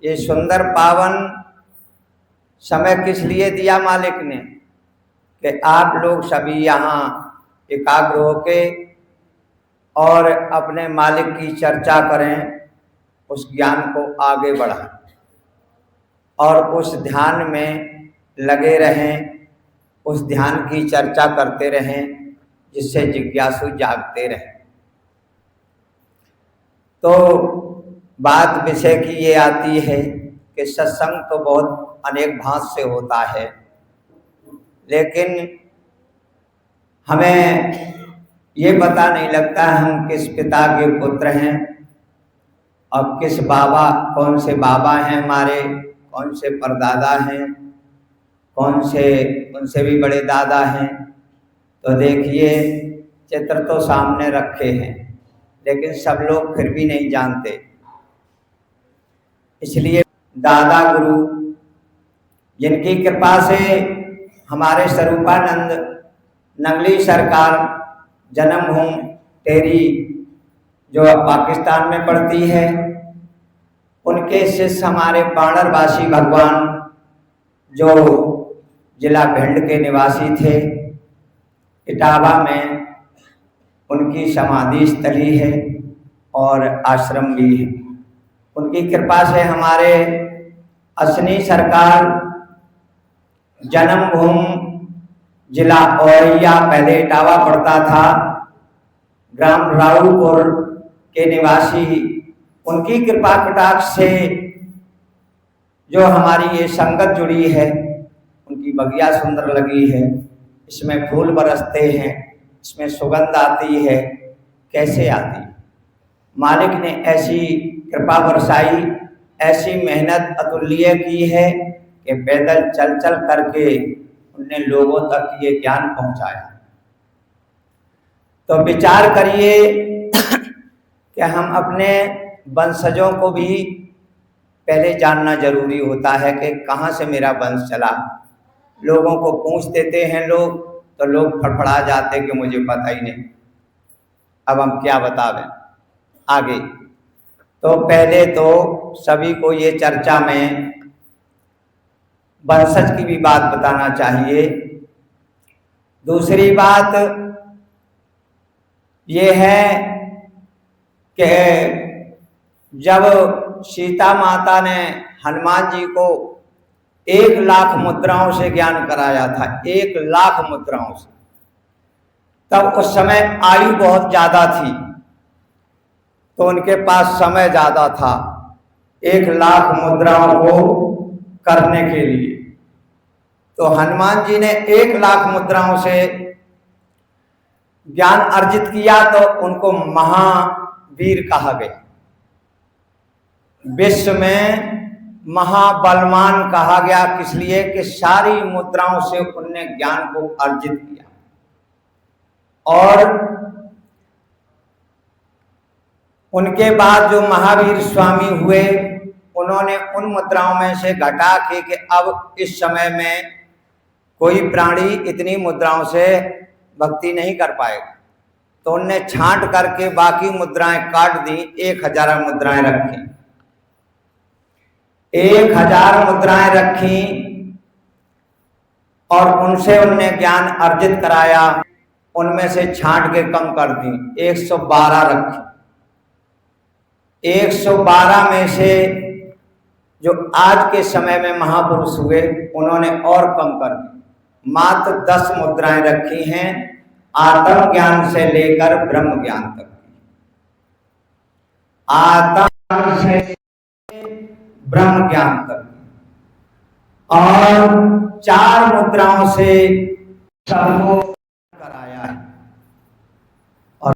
ये सुंदर पावन समय किस लिए दिया मालिक ने कि आप लोग सभी यहाँ एकाग्र होके और अपने मालिक की चर्चा करें, उस ज्ञान को आगे बढ़ाएं और उस ध्यान में लगे रहें, उस ध्यान की चर्चा करते रहें जिससे जिज्ञासु जागते रहें। तो बात विषय की ये आती है कि सत्संग तो बहुत अनेक भांत से होता है, लेकिन हमें ये पता नहीं लगता हम किस पिता के पुत्र हैं और किस बाबा, कौन से बाबा हैं हमारे, कौन से परदादा हैं, कौन से उनसे भी बड़े दादा हैं। तो देखिए चित्र तो सामने रखे हैं, लेकिन सब लोग फिर भी नहीं जानते। इसलिए दादा गुरु जिनकी कृपा से हमारे स्वरूपानंद नंगली सरकार जन्मभूमि टेरी जो पाकिस्तान में पड़ती है, उनके शिष्य हमारे बाणरवासी भगवान जो जिला भिंड के निवासी थे, इटावा में उनकी समाधि स्थली है और आश्रम भी है। उनकी कृपा से हमारे असनी सरकार जन्मभूमि जिला औरैया, पहले इटावा पड़ता था, ग्राम राऊपुर के निवासी, उनकी कृपा कटाक्ष से जो हमारी ये संगत जुड़ी है, उनकी बगिया सुंदर लगी है, इसमें फूल बरसते हैं, इसमें सुगंध आती है। कैसे आती? मालिक ने ऐसी कृपा बरसाई, ऐसी मेहनत अतुल्य की है कि पैदल चल चल करके उनने लोगों तक ये ज्ञान पहुंचाया। तो विचार करिए कि हम अपने वंशजों को भी पहले जानना जरूरी होता है कि कहाँ से मेरा वंश चला। लोगों को पूछ देते हैं लोग, तो लोग फड़फड़ा जाते कि मुझे पता ही नहीं, अब हम क्या बतावें आगे। तो पहले तो सभी को ये चर्चा में वंशज की भी बात बताना चाहिए। दूसरी बात ये है कि जब सीता माता ने हनुमान जी को 1,00,000 मुद्राओं से ज्ञान कराया था, 1,00,000 मुद्राओं से, तब उस समय आयु बहुत ज्यादा थी, तो उनके पास समय ज्यादा था 1,00,000 मुद्राओं को करने के लिए। तो हनुमान जी ने 1,00,000 मुद्राओं से ज्ञान अर्जित किया, तो उनको महावीर कहा गया, विश्व में महाबलवान कहा गया। किस लिए? कि सारी मुद्राओं से उनने ज्ञान को अर्जित किया। और उनके बाद जो महावीर स्वामी हुए, उन्होंने उन मुद्राओं में से घटा के कि अब इस समय में कोई प्राणी इतनी मुद्राओं से भक्ति नहीं कर पाएगा, तो उनने छांट करके बाकी मुद्राएं काट दी, 1,000 मुद्राएं रखी। 1,000 मुद्राएं रखी और उनसे उनने ज्ञान अर्जित कराया। उनमें से छांट के कम कर दी, 112 रखी। 112 में से जो आज के समय में महापुरुष हुए, उन्होंने और कम कर दी, मात्र 10 मुद्राएं रखी हैं, आत्म ज्ञान से लेकर ब्रह्म ज्ञान तक। आत्म से ब्रह्म ज्ञान तक, और 4 मुद्राओं से सबको कराया है। और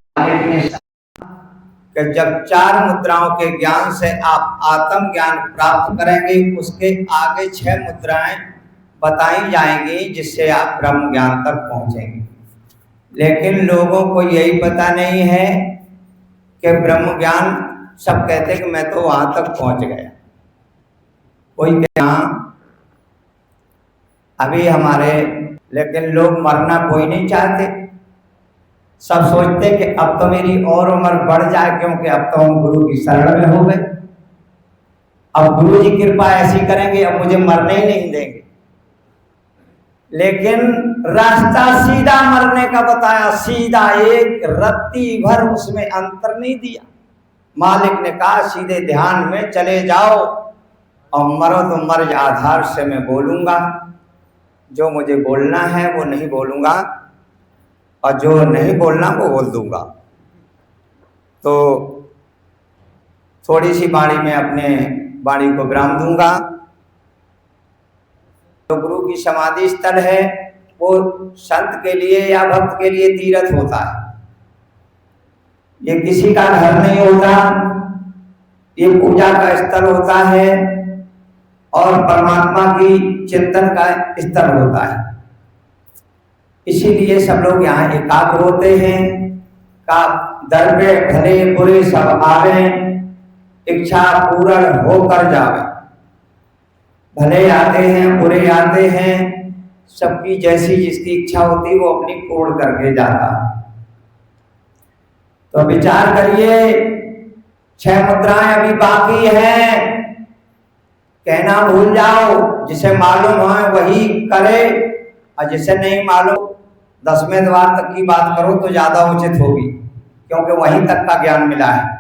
कि जब 4 मुद्राओं के ज्ञान से आप आत्म ज्ञान प्राप्त करेंगे, उसके आगे 6 मुद्राएं बताई जाएंगी जिससे आप ब्रह्म ज्ञान तक पहुंचेंगे। लेकिन लोगों को यही पता नहीं है कि ब्रह्म ज्ञान, सब कहते हैं कि मैं तो वहां तक पहुंच गया। कोई यहाँ अभी हमारे, लेकिन लोग मरना कोई नहीं चाहते। सब सोचते कि अब तो मेरी और उम्र बढ़ जाए, क्योंकि अब तो हम गुरु की शरण में हो गए, अब गुरु जी कृपा ऐसी करेंगे, अब मुझे मरने ही नहीं देंगे, लेकिन रास्ता सीधा मरने का बताया, सीधा, एक रत्ती भर उसमें अंतर नहीं दिया। मालिक ने कहा सीधे ध्यान में चले जाओ और मरो तो मर्ज आधार से मैं बोलूंगा, जो मुझे बोलना है वो नहीं बोलूंगा और जो नहीं बोलना वो बोल दूंगा। तो थोड़ी सी वाणी में अपने वाणी को विराम दूंगा। तो गुरु की समाधि स्थल है, वो संत के लिए या भक्त के लिए तीर्थ होता है। ये किसी का घर नहीं होता, ये पूजा का स्थल होता है और परमात्मा की चिंतन का स्थल होता है। इसीलिए सब लोग यहाँ एकाग्र होते हैं। का दर पे भले बुरे सब आवे, इच्छा पूर्ण होकर जावे। भले आते हैं, बुरे आते हैं, सबकी जैसी जिसकी इच्छा होती वो अपनी पूर्ण करके जाता। तो विचार करिए, 6 मुद्राएं अभी बाकी हैं, कहना भूल जाओ, जिसे मालूम है वही करे और जिसे नहीं मालूम 10वें द्वार तक की बात करो तो ज्यादा उचित होगी, क्योंकि वहीं तक का ज्ञान मिला है।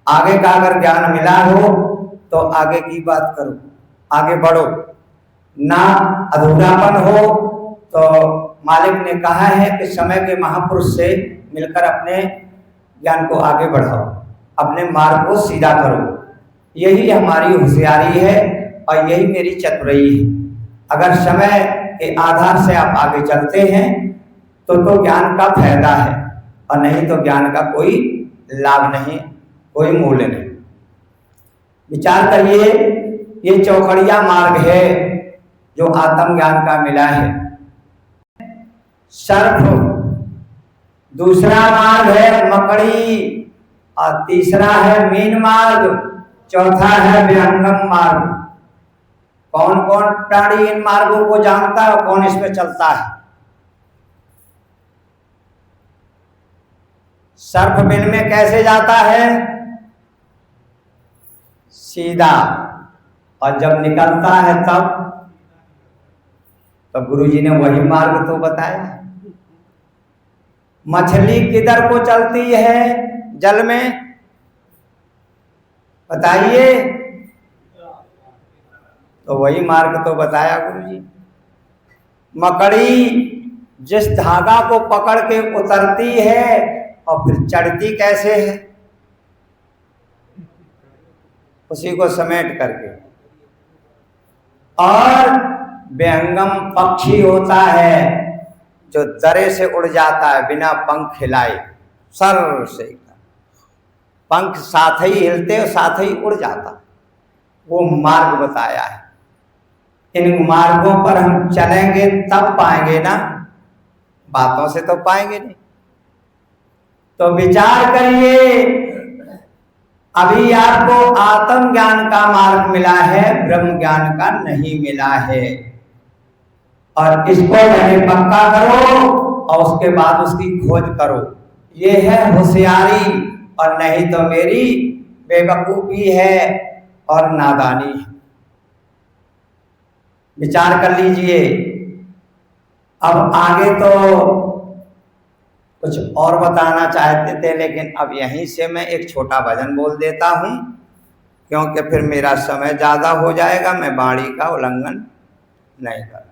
आगे का अगर ज्ञान मिला हो तो आगे की बात करो, आगे बढ़ो, ना अधूरापन हो। तो मालिक ने कहा है कि समय के महापुरुष से मिलकर अपने ज्ञान को आगे बढ़ाओ, अपने मार्ग को सीधा करो। यही हमारी होशियारी है और यही मेरी चतुराई है। अगर समय के आधार से आप आगे चलते हैं तो ज्ञान का फायदा है, और नहीं तो ज्ञान का कोई लाभ नहीं, कोई मूल्य नहीं। विचार करिए, ये चौखड़िया मार्ग है जो आत्म ज्ञान का मिला है। सर्फ दूसरा मार्ग है, मकड़ी, और तीसरा है मीन मार्ग, चौथा है विहंगम मार्ग। कौन कौन प्राणी इन मार्गों को जानता है और कौन इसमें चलता है? सर्प बिल में कैसे जाता है? सीधा, और जब निकलता है तब गुरुजी ने वही मार्ग तो बताया। मछली किधर को चलती है जल में, बताइए? तो वही मार्ग तो बताया गुरुजी। मकड़ी जिस धागा को पकड़ के उतरती है और फिर चढ़ती कैसे है, उसी को समेट करके। और विहंगम पक्षी होता है जो दरे से उड़ जाता है बिना पंख हिलाए, सर से पंख साथ ही हिलते और साथ ही उड़ जाता, वो मार्ग बताया है। इन मार्गों पर हम चलेंगे तब पाएंगे ना, बातों से तो पाएंगे नहीं। तो विचार करिए, अभी आपको आत्म ज्ञान का मार्ग मिला है, ब्रह्म ज्ञान का नहीं मिला है, और इसको पहले पक्का करो और उसके बाद उसकी खोज करो। ये है होशियारी, और नहीं तो मेरी बेवकूफी है और नादानी है। विचार कर लीजिए। अब आगे तो कुछ और बताना चाहते थे, लेकिन अब यहीं से मैं एक छोटा भजन बोल देता हूं, क्योंकि फिर मेरा समय ज्यादा हो जाएगा, मैं वाणी का उल्लंघन नहीं कर।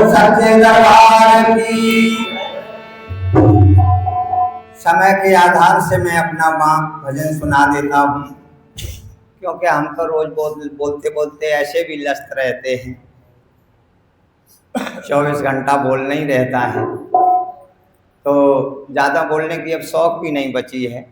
सच्चे दरबार की। समय के आधार से मैं अपना भजन सुना देता हूँ, क्योंकि हम तो रोज बोलते बोलते ऐसे भी व्यस्त रहते हैं। 24 घंटा बोलना ही रहता है, तो ज़्यादा बोलने की अब शौक भी नहीं बची है।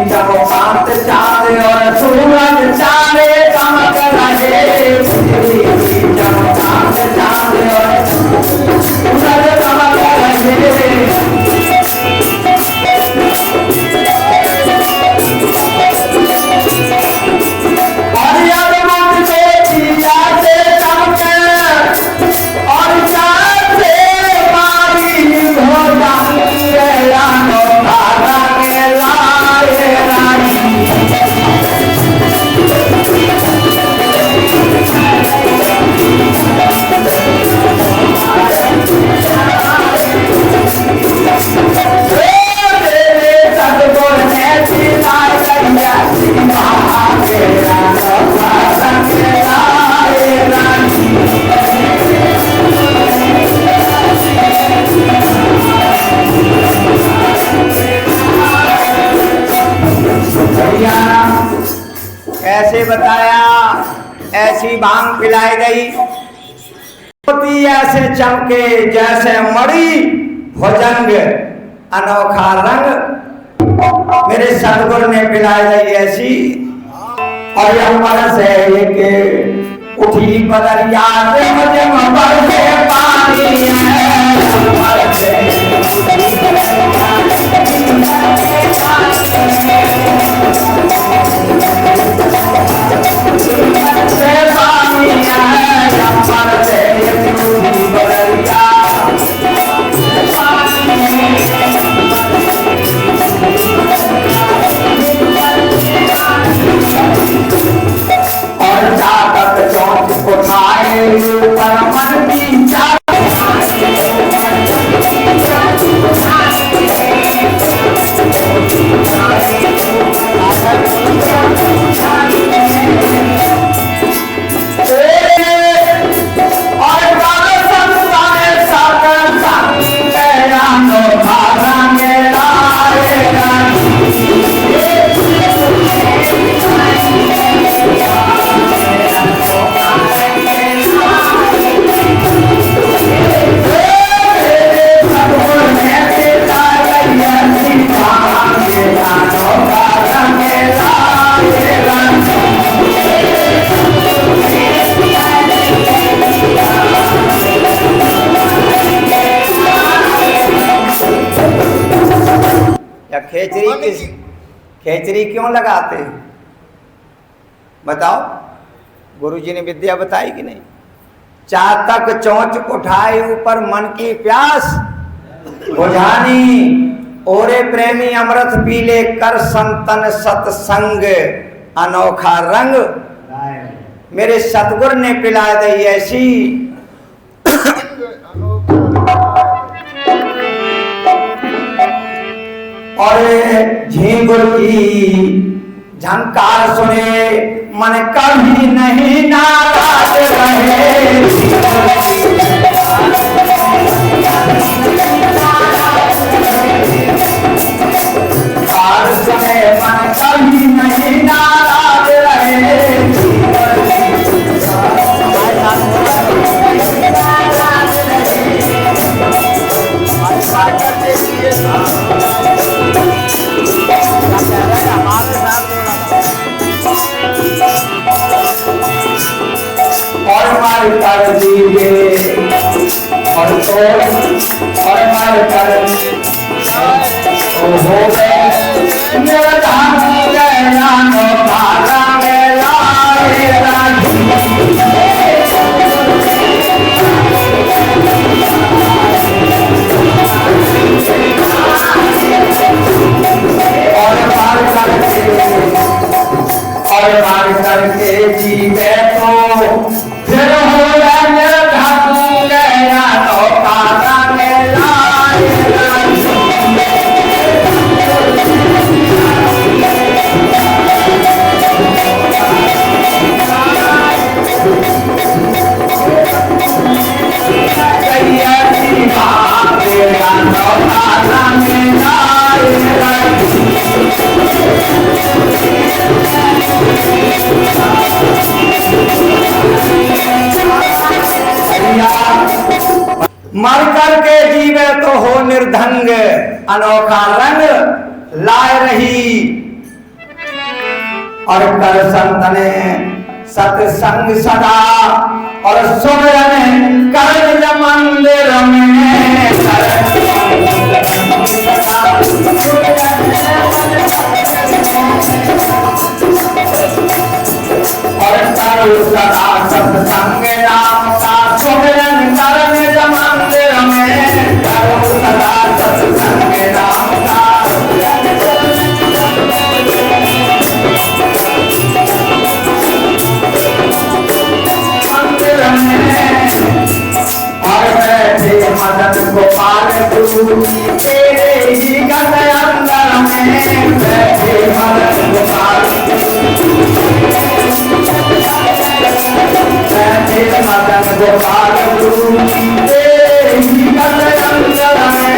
चमकात चाँद और सूरज चाँदे चमक रहे, चमकात चाँद और सूरज चमक रहे। और यमन से जिया से चमके और चाँद से मारी हो जाती है रानो तारा के लाए रानी। ऐसे बताया, ऐसी भांग पिलाई गई, मोती ऐसे चमके जैसे मणि, भुजंग अनोखा रंग, मेरे सतगुरु ने पिलाई गई ऐसी। और यह मन से एक उठी बदरिया से मुझे बरसे पानी है, मन से उठी बदरिया और जातक चौंक उठाए ऊपर मन की जा खेचरी क्यों लगाते हैं बताओ? गुरुजी ने विद्या बताई कि नहीं? चातक चोंच उठाए ऊपर मन की प्यास बुझानी, ओरे प्रेमी अमृत पीले कर संतन सत्संग अनोखा रंग, मेरे सतगुरु ने पिला दी ऐसी। और झींगुर की झंकार सुने मन कभी नहीं नाराज रहे, और सुने मन कभी नहीं नाराज रहे। और मार कर दीजिए और तो और मार कर हो गए मेरा धाम गया नो धारा में लाए रानी। मर करके जीवे तो हो निर्धंग, अनोखा रंग लाए रही। और कर संतने सत्संग सदा, और सुमिरन कर मंदिर में, और कर सदा सत्संग नाम का सुमिरन कर निज मंदिर में, करो सदा सत्संग नाम का मंदिर में। और बैठे मदन गोपाल गुरु तेरे ही गत अंदर में, बैठे मदन गोपाल मदन गोपाल गुरु तेरे ही गत अंदर में,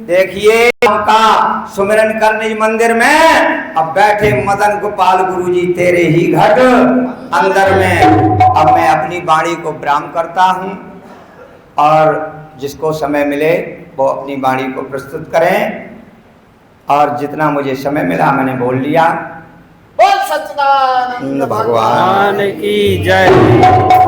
देखिए का सुमिरन करने मंदिर में, अब बैठे मदन गोपाल गुरु जी तेरे ही घट अंदर में। अब मैं अपनी वाणी को विराम करता हूं, और जिसको समय मिले वो अपनी वाणी को प्रस्तुत करें, और जितना मुझे समय मिला मैंने बोल लिया। बोल सच्चिदानंद भगवान की जय।